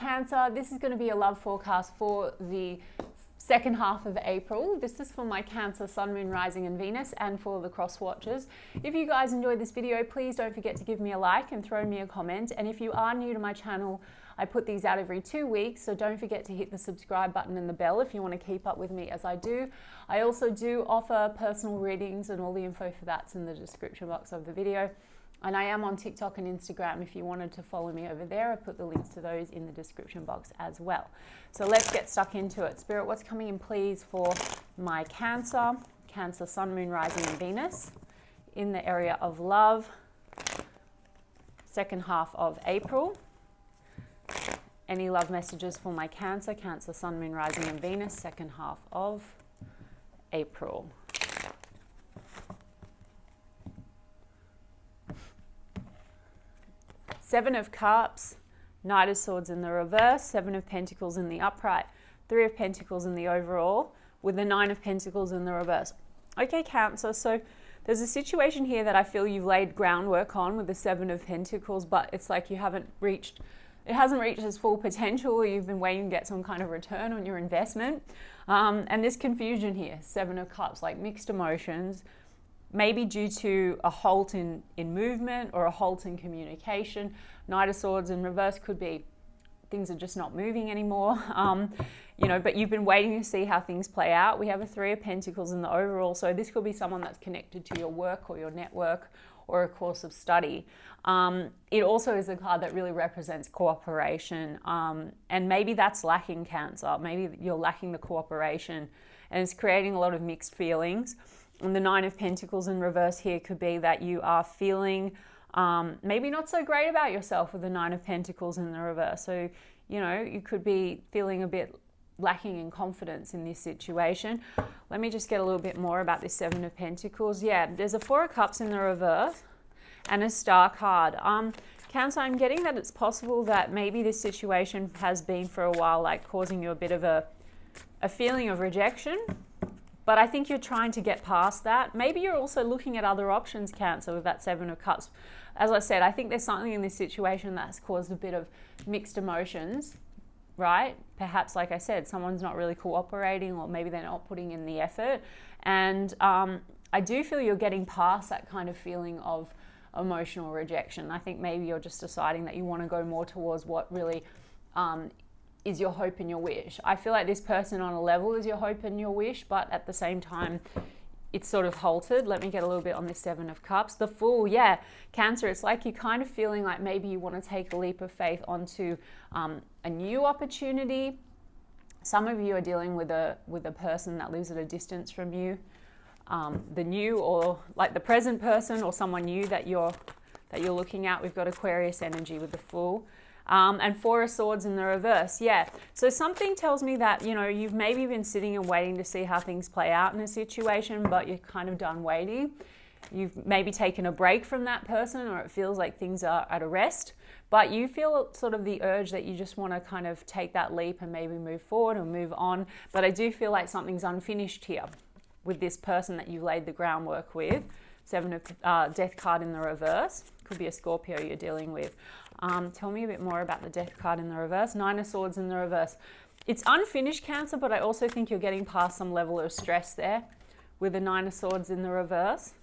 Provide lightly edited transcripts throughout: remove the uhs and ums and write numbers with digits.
Cancer, this is going to be a love forecast for the second half of April. This is for my Cancer, Sun, Moon, Rising and Venus, and for the cross watchers. If you guys enjoyed this video, please don't forget to give me a like and throw me a comment. And if you are new to my channel, I put these out every 2 weeks, so don't forget to hit the subscribe button and the bell if you want to keep up with me as I do. I also do offer personal readings, and all the info for that's in the description box of the video. And I am on TikTok and Instagram if you wanted to follow me over there. I put the links to those in the description box as well. So let's get stuck into it. Spirit, what's coming in please for my Cancer, Sun, Moon, Rising and Venus in the area of love, second half of April. Any love messages for my Cancer, Sun, Moon, Rising and Venus, second half of April. Seven of Cups, Knight of Swords in the reverse, Seven of Pentacles in the upright, Three of Pentacles in the overall, with the Nine of Pentacles in the reverse. Okay, Cancer, so there's a situation here that I feel you've laid groundwork on with the Seven of Pentacles, but it's like you haven't reached, it hasn't reached its full potential, or you've been waiting to get some kind of return on your investment. And this confusion here, Seven of Cups, like mixed emotions, maybe due to a halt in movement or a halt in communication. Knight of Swords in reverse could be things are just not moving anymore, but you've been waiting to see how things play out. We have a Three of Pentacles in the overall, so this could be someone that's connected to your work or your network or a course of study. It also is a card that really represents cooperation, and maybe that's lacking, Cancer. Maybe you're lacking the cooperation and it's creating a lot of mixed feelings. And the Nine of Pentacles in reverse here could be that you are feeling maybe not so great about yourself with the Nine of Pentacles in the reverse. So, you could be feeling a bit lacking in confidence in this situation. Let me just get a little bit more about this Seven of Pentacles. Yeah, there's a Four of Cups in the reverse and a Star card. Cancer, I'm getting that it's possible that maybe this situation has been for a while like causing you a bit of a feeling of rejection. But I think you're trying to get past that. Maybe you're also looking at other options, Cancer, with that Seven of Cups. As I said, I think there's something in this situation that's caused a bit of mixed emotions, right? Perhaps, like I said, someone's not really cooperating, or maybe they're not putting in the effort. And I do feel you're getting past that kind of feeling of emotional rejection. I think maybe you're just deciding that you want to go more towards what really is your hope and your wish. I feel like this person on a level is your hope and your wish, but at the same time, it's sort of halted. Let me get a little bit on this Seven of Cups. The Fool, yeah, Cancer, it's like you're kind of feeling like maybe you want to take a leap of faith onto a new opportunity. Some of you are dealing with a person that lives at a distance from you. The new, or like the present person, or someone new that you're looking at. We've got Aquarius energy with the Fool. And Four of Swords in the reverse. Yeah. So something tells me that, you've maybe been sitting and waiting to see how things play out in a situation, but you're kind of done waiting. You've maybe taken a break from that person, or it feels like things are at a rest, but you feel sort of the urge that you just want to kind of take that leap and maybe move forward or move on. But I do feel like something's unfinished here with this person that you laid the groundwork with. Seven of Death card in the reverse. Could be a Scorpio you're dealing with. Tell me a bit more about the Death card in the reverse. Nine of Swords in the reverse. It's unfinished, Cancer, but I also think you're getting past some level of stress there with the Nine of Swords in the reverse.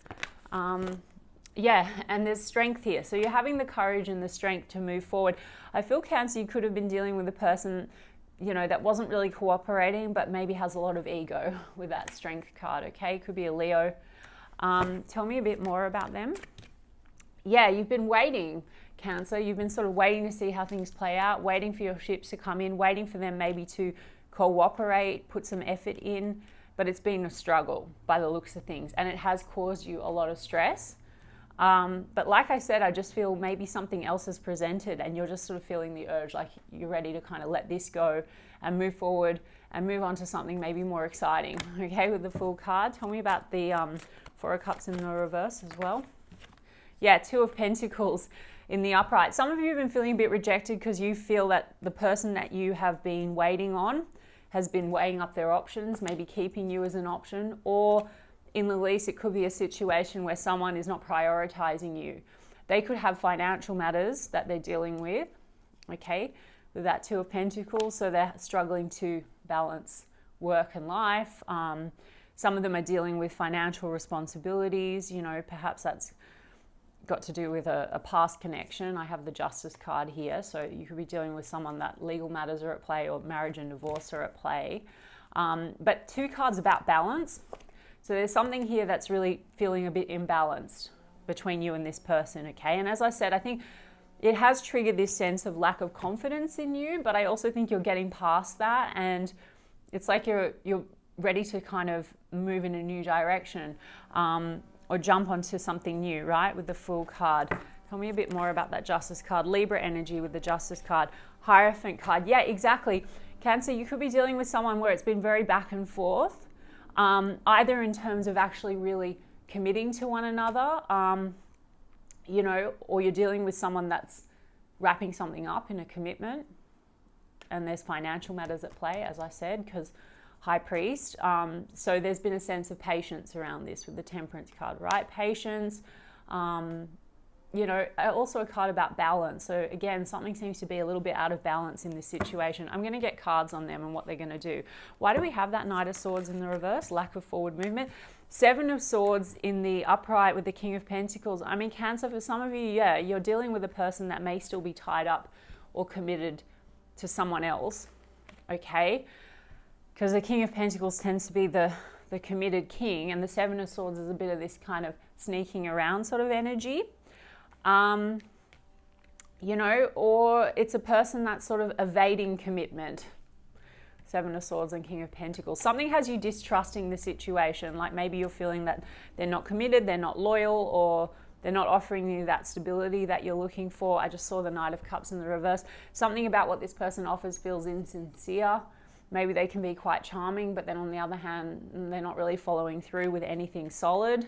Yeah, and there's strength here. So you're having the courage and the strength to move forward. I feel, Cancer, you could have been dealing with a person, that wasn't really cooperating, but maybe has a lot of ego with that Strength card, okay? Could be a Leo. Tell me a bit more about them. Yeah, you've been waiting, Cancer. You've been sort of waiting to see how things play out, waiting for your ships to come in, waiting for them maybe to cooperate, put some effort in, but it's been a struggle by the looks of things, and it has caused you a lot of stress. But like I said, I just feel maybe something else is presented and you're just sort of feeling the urge, like you're ready to kind of let this go and move forward and move on to something maybe more exciting, okay, with the Fool card. Tell me about the Four of Cups in the reverse as well. Yeah, Two of Pentacles in the upright. Some of you have been feeling a bit rejected because you feel that the person that you have been waiting on has been weighing up their options, maybe keeping you as an option, or in the least, it could be a situation where someone is not prioritizing you. They could have financial matters that they're dealing with, okay? with that Two of Pentacles. So they're struggling to balance work and life. Some of them are dealing with financial responsibilities. You know, perhaps that's got to do with a past connection. I have the Justice card here. So you could be dealing with someone that legal matters are at play, or marriage and divorce are at play. But two cards about balance. So there's something here that's really feeling a bit imbalanced between you and this person, okay? And as I said, I think it has triggered this sense of lack of confidence in you, but I also think you're getting past that, and it's like you're ready to kind of move in a new direction, or jump onto something new, right? With the Fool card. Tell me a bit more about that Justice card. Libra energy with the Justice card. Hierophant card. Yeah, exactly. Cancer, you could be dealing with someone where it's been very back and forth, either in terms of actually really committing to one another, you know, or you're dealing with someone that's wrapping something up in a commitment, and there's financial matters at play, as I said, because High Priest. So there's been a sense of patience around this with the Temperance card, right? Patience, you know, also a card about balance. So again, something seems to be a little bit out of balance in this situation. I'm going to get cards on them and what they're going to do. Why do we have that Knight of Swords in the reverse? Lack of forward movement. Seven of Swords in the upright with the King of Pentacles. I mean, Cancer, for some of you, yeah, you're dealing with a person that may still be tied up or committed to someone else, okay? Because the King of Pentacles tends to be the committed king, and the Seven of Swords is a bit of this kind of sneaking around sort of energy. You know, or it's a person that's sort of evading commitment. Seven of Swords and King of Pentacles. Something has you distrusting the situation. Like maybe you're feeling that they're not committed, they're not loyal, or they're not offering you that stability that you're looking for. I just saw the Knight of Cups in the reverse. Something about what this person offers feels insincere. Maybe they can be quite charming, but then on the other hand, they're not really following through with anything solid.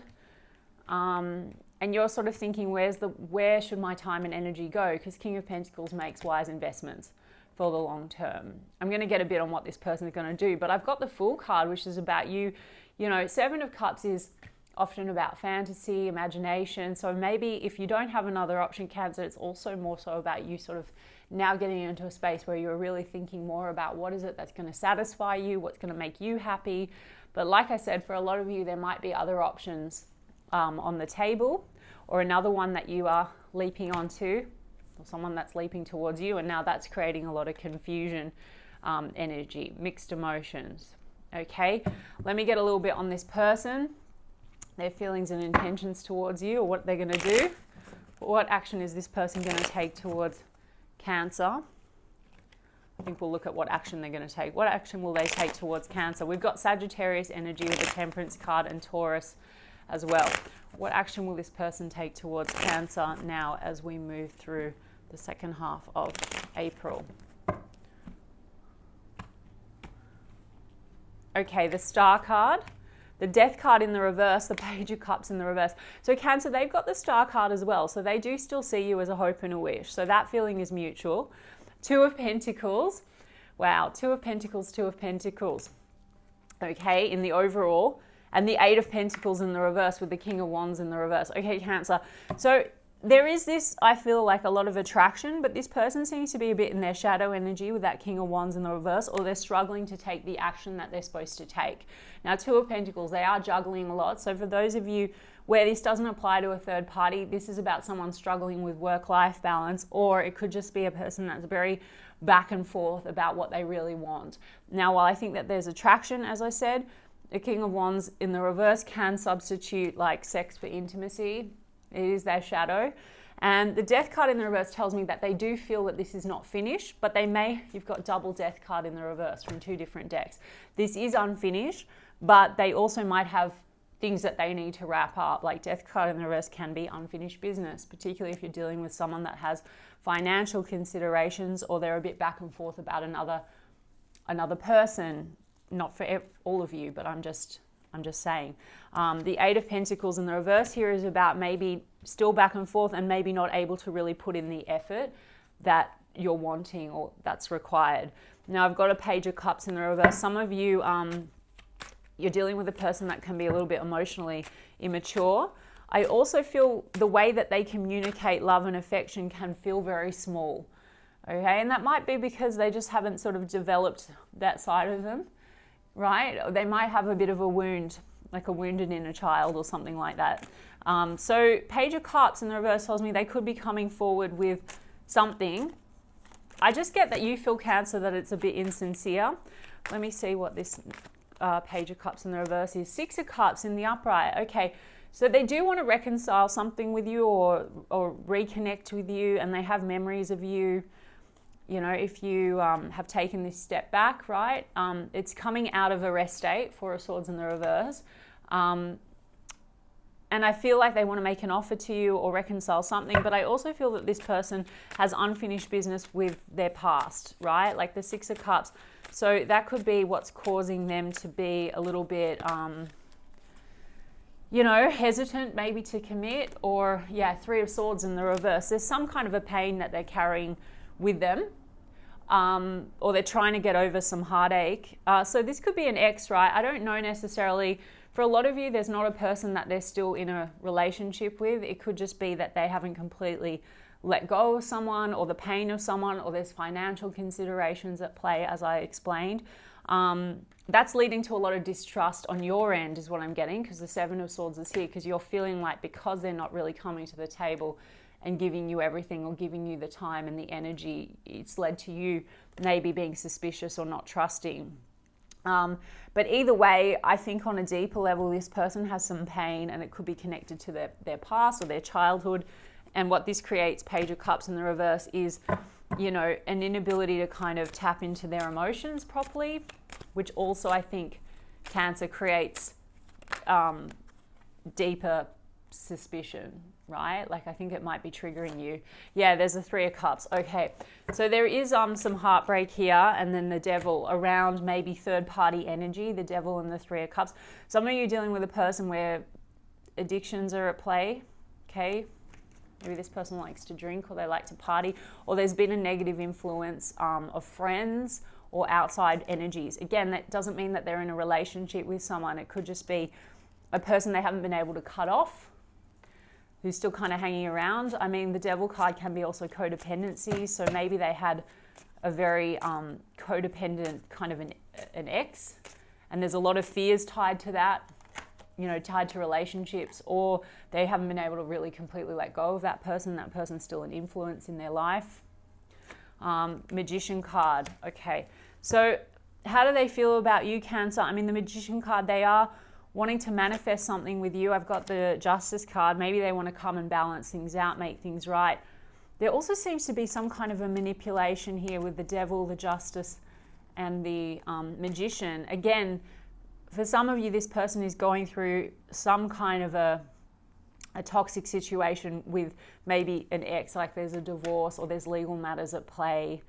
And you're sort of thinking, where should my time and energy go? Because King of Pentacles makes wise investments for the long term. I'm going to get a bit on what this person is going to do, but I've got the Fool card, which is about you. You know, Seven of Cups is often about fantasy, imagination. So maybe if you don't have another option, Cancer, it's also more so about you sort of now getting into a space where you're really thinking more about what is it that's going to satisfy you, what's going to make you happy. But like I said, for a lot of you, there might be other options on the table, or another one that you are leaping onto, or someone that's leaping towards you, and now that's creating a lot of confusion, energy, mixed emotions. Okay, let me get a little bit on this person, their feelings and intentions towards you, or what they're going to do. What action is this person going to take towards Cancer? I think we'll look at what action they're going to take. What action will they take towards Cancer? We've got Sagittarius energy with the Temperance card and Taurus as well. What action will this person take towards Cancer now as we move through the second half of April? Okay, the Star card, the Death card in the reverse, the Page of Cups in the reverse. So Cancer, they've got the Star card as well. So they do still see you as a hope and a wish. So that feeling is mutual. Two of Pentacles. Wow, Two of Pentacles, Two of Pentacles. Okay, in the overall. And the Eight of Pentacles in the reverse with the King of Wands in the reverse. Okay, Cancer. So there is this, I feel like, a lot of attraction, but this person seems to be a bit in their shadow energy with that King of Wands in the reverse, or they're struggling to take the action that they're supposed to take. Now, Two of Pentacles, they are juggling a lot. So for those of you where this doesn't apply to a third party, this is about someone struggling with work-life balance, or it could just be a person that's very back and forth about what they really want. Now, while I think that there's attraction, as I said, the King of Wands in the reverse can substitute like sex for intimacy. It is their shadow. And the Death card in the reverse tells me that they do feel that this is not finished, but they may, you've got double Death card in the reverse from two different decks. This is unfinished, but they also might have things that they need to wrap up. Like Death card in the reverse can be unfinished business, particularly if you're dealing with someone that has financial considerations, or they're a bit back and forth about another person. Not for all of you, but I'm just saying. The Eight of Pentacles in the reverse here is about maybe still back and forth and maybe not able to really put in the effort that you're wanting or that's required. Now I've got a Page of Cups in the reverse. Some of you, you're dealing with a person that can be a little bit emotionally immature. I also feel the way that they communicate love and affection can feel very small. Okay, and that might be because they just haven't sort of developed that side of them, right? They might have a bit of a wound, like a wounded inner child or something like that. So Page of Cups in the reverse tells me they could be coming forward with something. I just get that you feel, Cancer, that it's a bit insincere. Let me see what this Page of Cups in the reverse is. Six of Cups in the upright. Okay, so they do want to reconcile something with you or reconnect with you, and they have memories of you. You know, if you have taken this step back, right? It's coming out of a rest state, Four of Swords in the reverse. And I feel like they want to make an offer to you or reconcile something, but I also feel that this person has unfinished business with their past, right? Like the Six of Cups. So that could be what's causing them to be a little bit, you know, hesitant maybe to commit, or yeah, Three of Swords in the reverse. There's some kind of a pain that they're carrying with them, or they're trying to get over some heartache. So this could be an ex, right? I don't know necessarily. For a lot of you, there's not a person that they're still in a relationship with. It could just be that they haven't completely let go of someone, or the pain of someone, or there's financial considerations at play, as I explained. That's leading to a lot of distrust on your end is what I'm getting, because the Seven of Swords is here, because you're feeling like because they're not really coming to the table and giving you everything or giving you the time and the energy, it's led to you maybe being suspicious or not trusting. But either way, I think on a deeper level, this person has some pain, and it could be connected to their past or their childhood. And what this creates, Page of Cups in the reverse, is, you know, an inability to kind of tap into their emotions properly, which also I think, Cancer, creates deeper suspicion, right? Like I think it might be triggering you. Yeah, there's the Three of Cups. Okay, so there is some heartbreak here, and then the Devil around maybe third party energy, the Devil and the Three of Cups. Some of you dealing with a person where addictions are at play, okay? Maybe this person likes to drink, or they like to party, or there's been a negative influence of friends or outside energies. Again, that doesn't mean that they're in a relationship with someone. It could just be a person they haven't been able to cut off, who's still kind of hanging around. I mean, the Devil card can be also codependency. So maybe they had a very codependent kind of an ex, and there's a lot of fears tied to that, you know, tied to relationships, or they haven't been able to really completely let go of that person. That person's still an influence in their life. Magician card. Okay, so how do they feel about you, Cancer? I mean, the Magician card, they are wanting to manifest something with you. I've got the Justice card. Maybe they want to come and balance things out, make things right. There also seems to be some kind of a manipulation here with the Devil, the Justice, and the Magician. Again, for some of you, this person is going through some kind of a toxic situation with maybe an ex, like there's a divorce or there's legal matters at play.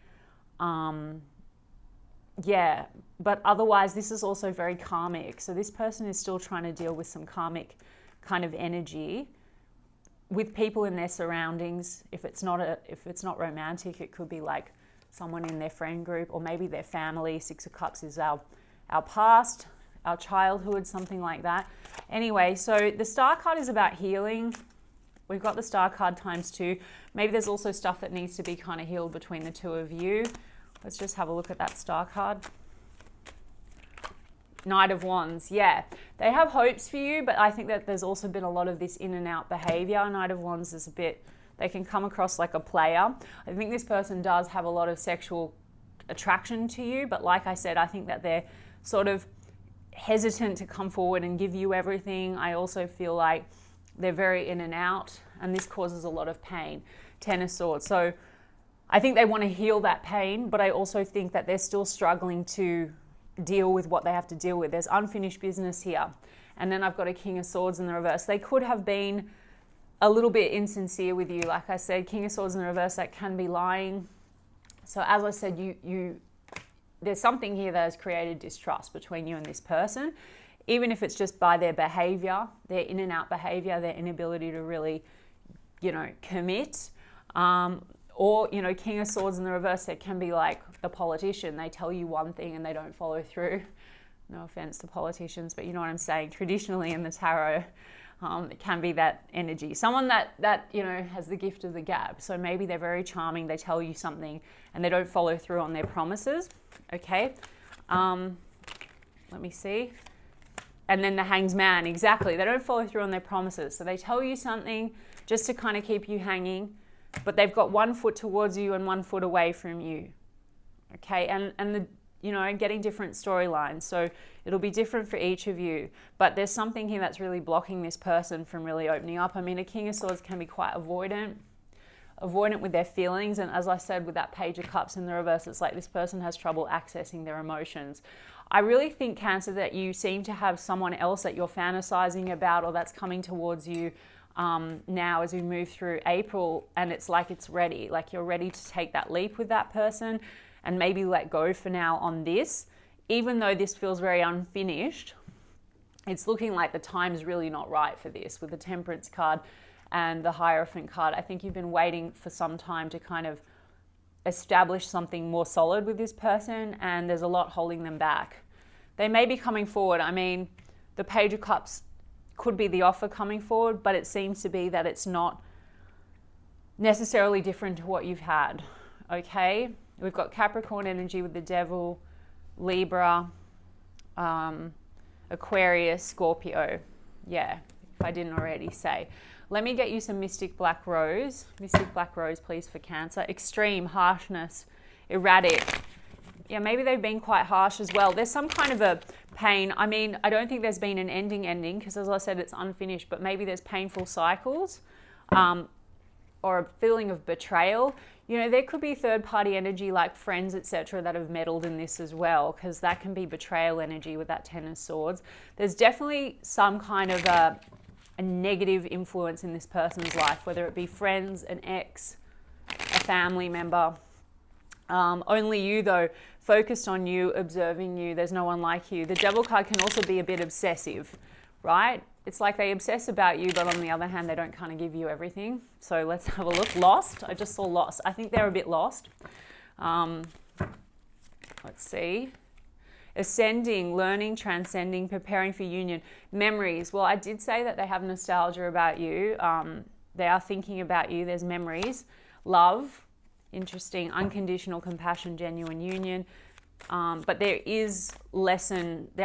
Yeah, but otherwise this is also very karmic. So this person is still trying to deal with some karmic kind of energy with people in their surroundings. If it's not romantic, it could be like someone in their friend group, or maybe their family. Six of Cups is our past, our childhood, something like that. Anyway, so the Star card is about healing. We've got the Star card ×2. Maybe there's also stuff that needs to be kind of healed between the two of you. Let's just have a look at that Star card. Knight of Wands, yeah. They have hopes for you, but I think that there's also been a lot of this in and out behavior. Knight of Wands is a bit, they can come across like a player. I think this person does have a lot of sexual attraction to you, but like I said, I think that they're sort of hesitant to come forward and give you everything. I also feel like they're very in and out, and this causes a lot of pain. Ten of Swords. So I think they want to heal that pain, but I also think that they're still struggling to deal with what they have to deal with. There's unfinished business here. And then I've got a King of Swords in the reverse. They could have been a little bit insincere with you. Like I said, King of Swords in the reverse, that can be lying. So as I said, there's something here that has created distrust between you and this person, even if it's just by their behavior, their in and out behavior, their inability to really, commit. Or, King of Swords in the reverse, it can be like the politician. They tell you one thing and they don't follow through. No offense to politicians, but you know what I'm saying. Traditionally in the tarot, It can be that energy. Someone that has the gift of the gab. So maybe they're very charming. They tell you something and they don't follow through on their promises. Okay. Let me see. And then the Hanged Man. Exactly. They don't follow through on their promises. So they tell you something just to kind of keep you hanging, but they've got 1 foot towards you and 1 foot away from you. Okay. And the getting different storylines. So it'll be different for each of you. But there's something here that's really blocking this person from really opening up. I mean, a King of Swords can be quite avoidant with their feelings. And as I said, with that Page of Cups in the reverse, it's like this person has trouble accessing their emotions. I really think, Cancer, that you seem to have someone else that you're fantasizing about or that's coming towards you now as we move through April, and it's like it's ready. Like you're ready to take that leap with that person and maybe let go for now on this. Even though this feels very unfinished, it's looking like the time's really not right for this with the Temperance card and the Hierophant card. I think you've been waiting for some time to kind of establish something more solid with this person, and there's a lot holding them back. They may be coming forward. I mean, the Page of Cups could be the offer coming forward, but it seems to be that it's not necessarily different to what you've had. Okay? We've got Capricorn energy with the Devil, Libra, Aquarius, Scorpio. Yeah, if I didn't already say. Let me get you some Mystic Black Rose. Mystic Black Rose, please, for Cancer. Extreme, harshness, erratic. Yeah, maybe they've been quite harsh as well. There's some kind of a pain. I mean, I don't think there's been an ending because, as I said, it's unfinished, but maybe there's painful cycles or a feeling of betrayal. There could be third-party energy like friends, etc., that have meddled in this as well, because that can be betrayal energy with that Ten of Swords. There's definitely some kind of a negative influence in this person's life, whether it be friends, an ex, a family member. Only you, though, focused on you, observing you. There's no one like you. The Devil card can also be a bit obsessive, right? It's like they obsess about you, but on the other hand, they don't kind of give you everything. So let's have a look. Lost. I just saw lost. I think they're a bit lost. Let's see. Ascending, learning, transcending, preparing for union. Memories. Well, I did say that they have nostalgia about you. They are thinking about you. There's memories. Love. Interesting. Unconditional compassion, genuine union. But there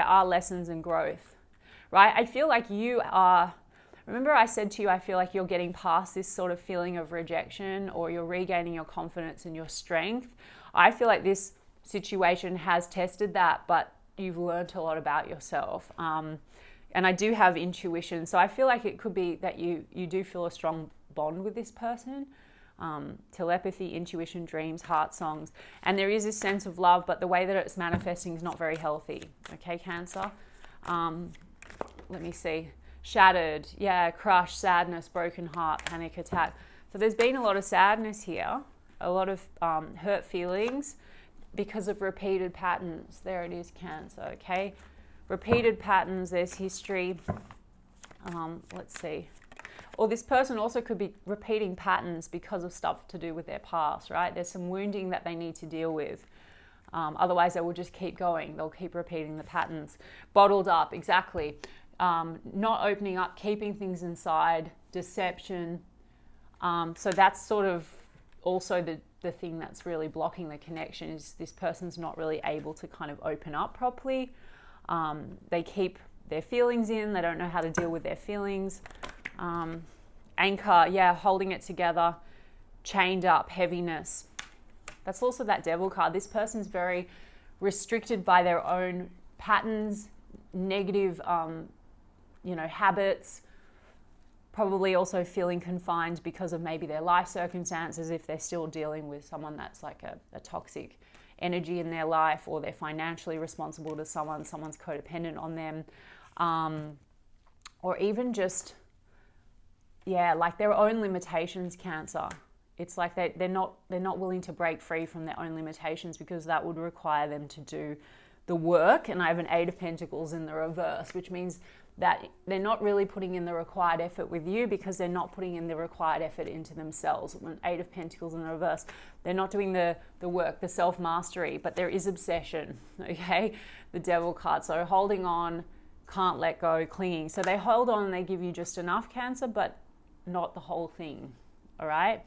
are lessons and growth. Right? I feel like you are, remember I said to you, I feel like you're getting past this sort of feeling of rejection, or you're regaining your confidence and your strength. I feel like this situation has tested that, but you've learned a lot about yourself. And I do have intuition. So I feel like it could be that you do feel a strong bond with this person. Telepathy, intuition, dreams, heart songs. And there is this sense of love, but the way that it's manifesting is not very healthy. Okay, Cancer? Let me see. Shattered, yeah, crushed, sadness, broken heart, panic attack. So there's been a lot of sadness here, a lot of hurt feelings because of repeated patterns. There it is, Cancer, okay? Repeated patterns, there's history. Let's see. Or this person also could be repeating patterns because of stuff to do with their past, right? There's some wounding that they need to deal with. Otherwise, they will just keep going. They'll keep repeating the patterns. Bottled up, exactly. Not opening up, keeping things inside, deception. So that's sort of also the thing that's really blocking the connection, is this person's not really able to kind of open up properly. They keep their feelings in. They don't know how to deal with their feelings. Anchor, yeah, holding it together. Chained up, heaviness. That's also that Devil card. This person's very restricted by their own patterns, negative habits, probably also feeling confined because of maybe their life circumstances, if they're still dealing with someone that's like a toxic energy in their life, or they're financially responsible to someone's codependent on them, or even just, like their own limitations, Cancer. It's like they're not willing to break free from their own limitations, because that would require them to do the work. And I have an 8 of Pentacles in the reverse, which means that they're not really putting in the required effort with you, because they're not putting in the required effort into themselves. When 8 of Pentacles in the reverse, they're not doing the work, the self-mastery, but there is obsession, okay? The Devil card. So holding on can't let go, clinging. So they hold on and they give you just enough, Cancer, but not the whole thing. All right.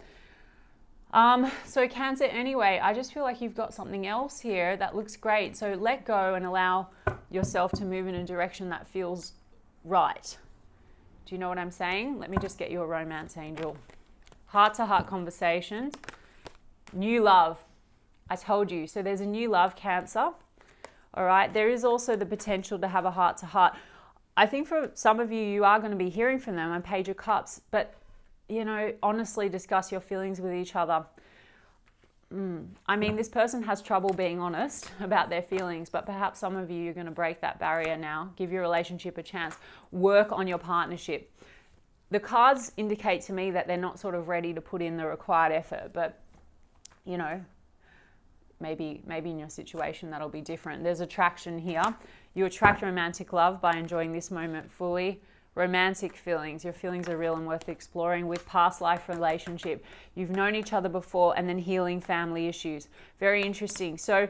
So Cancer, anyway, I just feel like you've got something else here that looks great. So let go and allow yourself to move in a direction that feels right. Do you know what I'm saying? Let me just get you a romance angel. Heart-to-heart conversations. New love. I told you. So there's a new love, Cancer. All right. There is also the potential to have a heart-to-heart. I think for some of you, you are going to be hearing from them on Page of Cups, but you know, honestly discuss your feelings with each other. I mean, this person has trouble being honest about their feelings, but perhaps some of you are going to break that barrier now. Give your relationship a chance. Work on your partnership. The cards indicate to me that they're not sort of ready to put in the required effort, but you know, maybe in your situation that'll be different. There's attraction here. You attract romantic love by enjoying this moment fully. Romantic feelings. Your feelings are real and worth exploring. With past life relationship, you've known each other before, and then healing family issues. Very interesting. So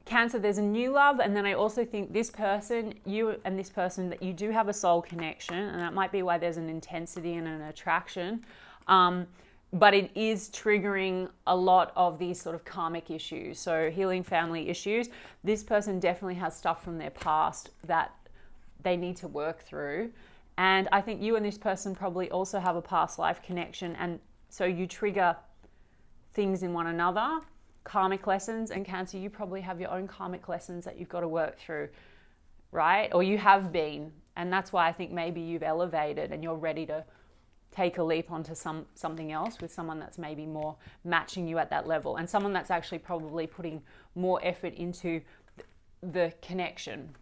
Cancer, there's a new love, and then I also think this person, you and this person, that you do have a soul connection, and that might be why there's an intensity and an attraction. But it is triggering a lot of these sort of karmic issues. So healing family issues. This person definitely has stuff from their past that they need to work through. And I think you and this person probably also have a past life connection. And so you trigger things in one another, karmic lessons. And Cancer, you probably have your own karmic lessons that you've got to work through, right? Or you have been. And that's why I think maybe you've elevated and you're ready to take a leap onto something else with someone that's maybe more matching you at that level. And someone that's actually probably putting more effort into the connection.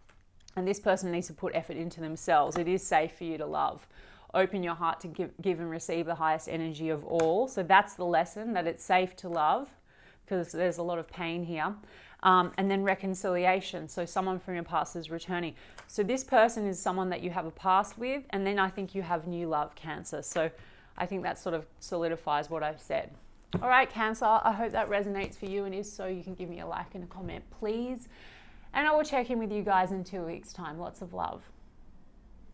And this person needs to put effort into themselves. It is safe for you to love. Open your heart to give and receive the highest energy of all. So that's the lesson, that it's safe to love, because there's a lot of pain here. And then reconciliation. So someone from your past is returning. So this person is someone that you have a past with. And then I think you have new love, Cancer. So I think that sort of solidifies what I've said. All right, Cancer, I hope that resonates for you. And if so, you can give me a like and a comment, please. And I will check in with you guys in 2 weeks' time. Lots of love.